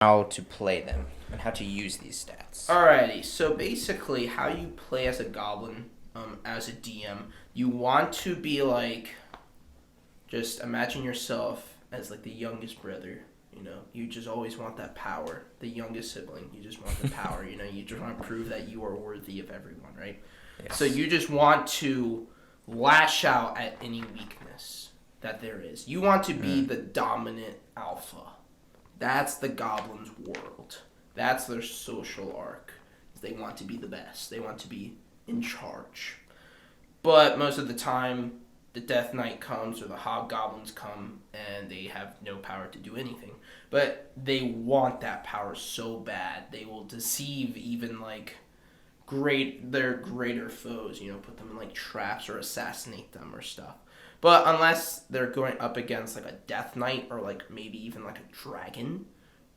how to play them and how to use these stats. Alrighty, so basically, how you play as a goblin, as a DM, you want to be like, just imagine yourself as like the youngest brother. You just always want that power. The youngest sibling, you just want the power. You just want to prove that you are worthy of everyone, right? Yes. So you just want to lash out at any weakness that there is. You want to be the dominant alpha. That's the goblin's world. That's their social arc. They want to be the best. They want to be in charge. But most of the time, the Death Knight comes or the Hobgoblins come and they have no power to do anything. But they want that power so bad. They will deceive even like their greater foes, put them in like traps or assassinate them or stuff. But unless they're going up against like a Death Knight or like maybe even like a dragon,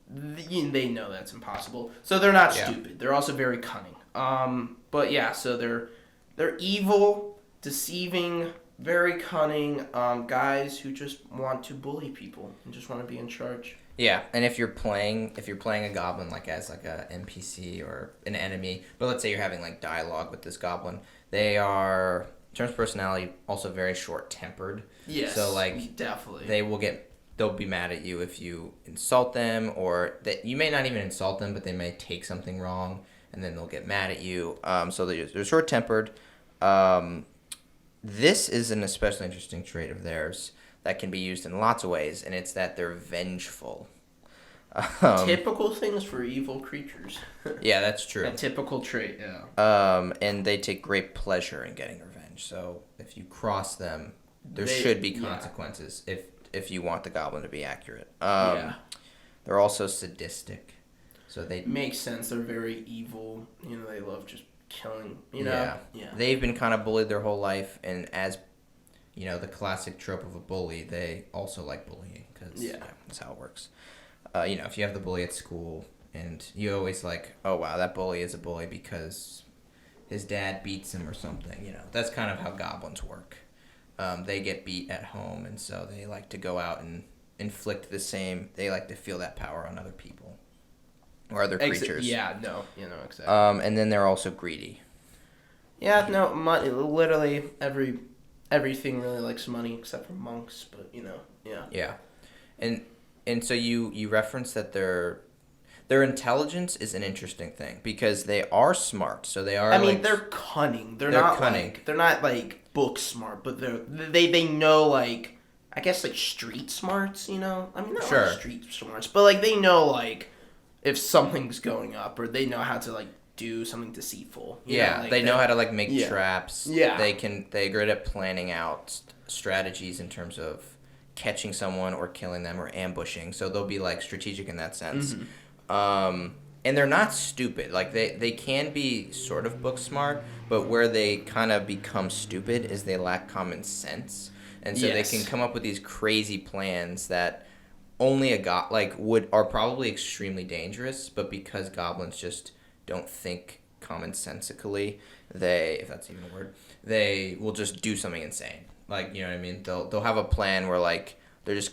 they know that's impossible. So they're not stupid. They're also very cunning. But yeah, so they're evil, deceiving, very cunning guys who just want to bully people and just want to be in charge. Yeah, and if you're playing a goblin like as like a NPC or an enemy, but let's say you're having like dialogue with this goblin, they are, in terms of personality, also very short-tempered. Yes, so like definitely they'll be mad at you if you insult them, or that you may not even insult them, but they may take something wrong and then they'll get mad at you. So they're short-tempered. This is an especially interesting trait of theirs that can be used in lots of ways, and it's that they're vengeful. Typical things for evil creatures. Yeah, that's true. A typical trait, yeah. And they take great pleasure in getting revenge. So if you cross them, there should be consequences if you want the goblin to be accurate. They're also sadistic. So they makes sense. They're very evil. They love just killing. Yeah. They've been kind of bullied their whole life, and as the classic trope of a bully, they also like bullying because that's how it works. If you have the bully at school and you always like, oh wow, that bully is a bully because his dad beats him or something. That's kind of how goblins work. They get beat at home, and so they like to go out and inflict the same. They like to feel that power on other people or other creatures. Exactly. And then they're also greedy. Yeah, no, money. Literally everything really likes money except for monks, but yeah. Yeah, and so you reference that their intelligence is an interesting thing because they are smart. So they are. I mean, they're cunning. They're not cunning. They're not like book smart, but they know like I guess like street smarts. I mean, not like street smarts, but like they know like if something's going up, or they know how to like do something deceitful. They know how to like make traps. Yeah, they're good at planning out strategies in terms of catching someone or killing them or ambushing. So they'll be like strategic in that sense. Mm-hmm. And they're not stupid. Like they can be sort of book smart, but where they kind of become stupid is they lack common sense, and so they can come up with these crazy plans that only are probably extremely dangerous, but because goblins just don't think commonsensically, if that's even a word, they will just do something insane. Like, you know what I mean? They'll have a plan where like there's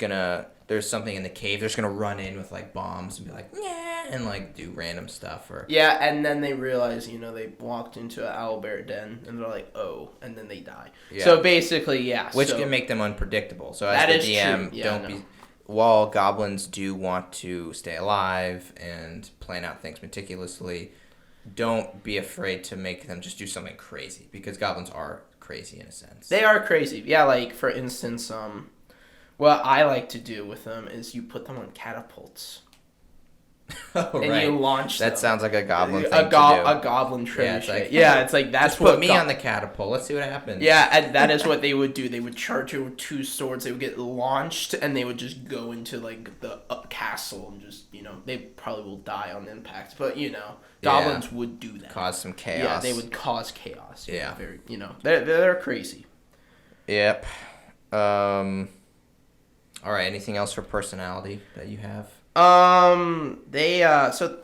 something in the cave, they're just gonna run in with like bombs and be like, yeah, and like do random stuff and then they realize, they walked into an owlbear den and they're like, oh, and then they die. Yeah. So basically, which can make them unpredictable. So as the DM, while goblins do want to stay alive and plan out things meticulously, don't be afraid to make them just do something crazy, because goblins are crazy in a sense. They are crazy. Yeah, like for instance, what I like to do with them is you put them on catapults. You launch them. That sounds like a goblin thing to do. A goblin trick. It's like that's just put me on the catapult. Let's see what happens. Yeah, and that is what they would do. They would charge you with two swords. They would get launched, and they would just go into like the castle and just they probably will die on impact. But goblins would do that. Cause some chaos. Yeah, they would cause chaos. Very. They're crazy. Yep. All right. Anything else for personality that you have? So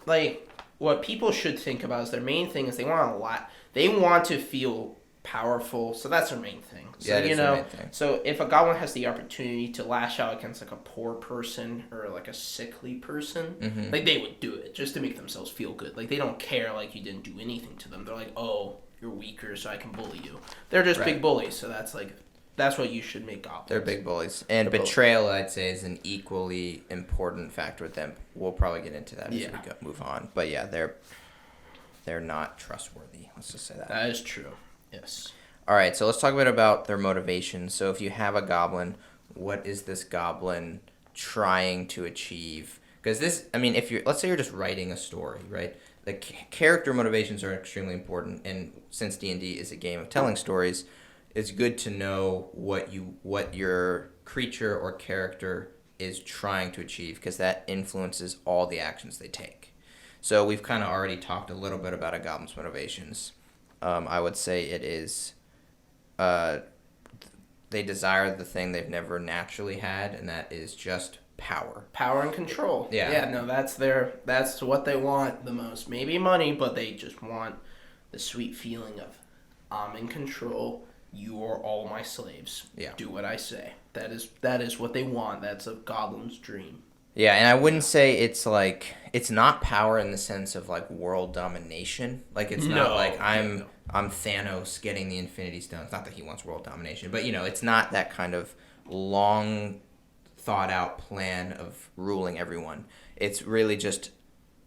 like what people should think about is their main thing is they want to feel powerful. So that's their main thing. So, Yeah, it is their main thing. So if a goblin has the opportunity to lash out against like a poor person or like a sickly person, like they would do it just to make themselves feel good. Like they don't care like you didn't do anything to them. They're like, oh, you're weaker, so I can bully you. They're just big bullies. So that's what you should make goblins. They're big bullies. And betrayal, I'd say, is an equally important factor with them. We'll probably get into that as we move on. But yeah, they're not trustworthy. Let's just say that. That is true. Yes. All right, so let's talk a bit about their motivation. So if you have a goblin, what is this goblin trying to achieve? Because let's say you're just writing a story, right? The character motivations are extremely important, and since D&D is a game of telling stories, it's good to know what your creature or character is trying to achieve, because that influences all the actions they take. So we've kind of already talked a little bit about a goblin's motivations. I would say it is they desire the thing they've never naturally had, and that is just power. Power and control. Yeah. Yeah, no, that's what they want the most. Maybe money, but they just want the sweet feeling of I'm in control. You are all my slaves. Yeah. Do what I say. That is what they want. That's a goblin's dream. Yeah, and I wouldn't say it's not power in the sense of like world domination. Like it's not like I'm Thanos getting the Infinity Stones. Not that he wants world domination, but it's not that kind of long thought out plan of ruling everyone. It's really just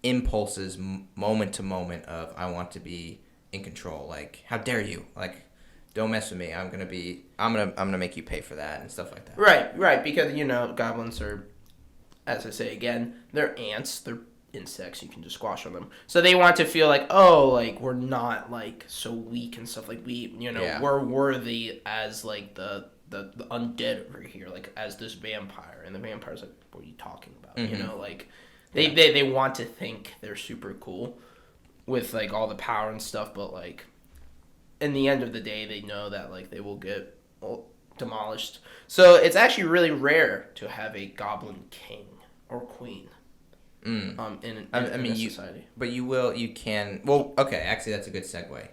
impulses moment to moment of I want to be in control. Like, how dare you? Like, don't mess with me. I'm gonna make you pay for that and stuff like that. Right, because goblins are, as I say again, they're ants. They're insects. You can just squash on them. So they want to feel like, oh, like we're not like so weak and stuff. Like we're worthy as like the undead over here, like as this vampire. And the vampire's like, what are you talking about? Mm-hmm. Like they want to think they're super cool with like all the power and stuff, but like in the end of the day, they know that like they will get demolished. So it's actually really rare to have a goblin king or queen. In society. But you can. Well, okay. Actually, that's a good segue.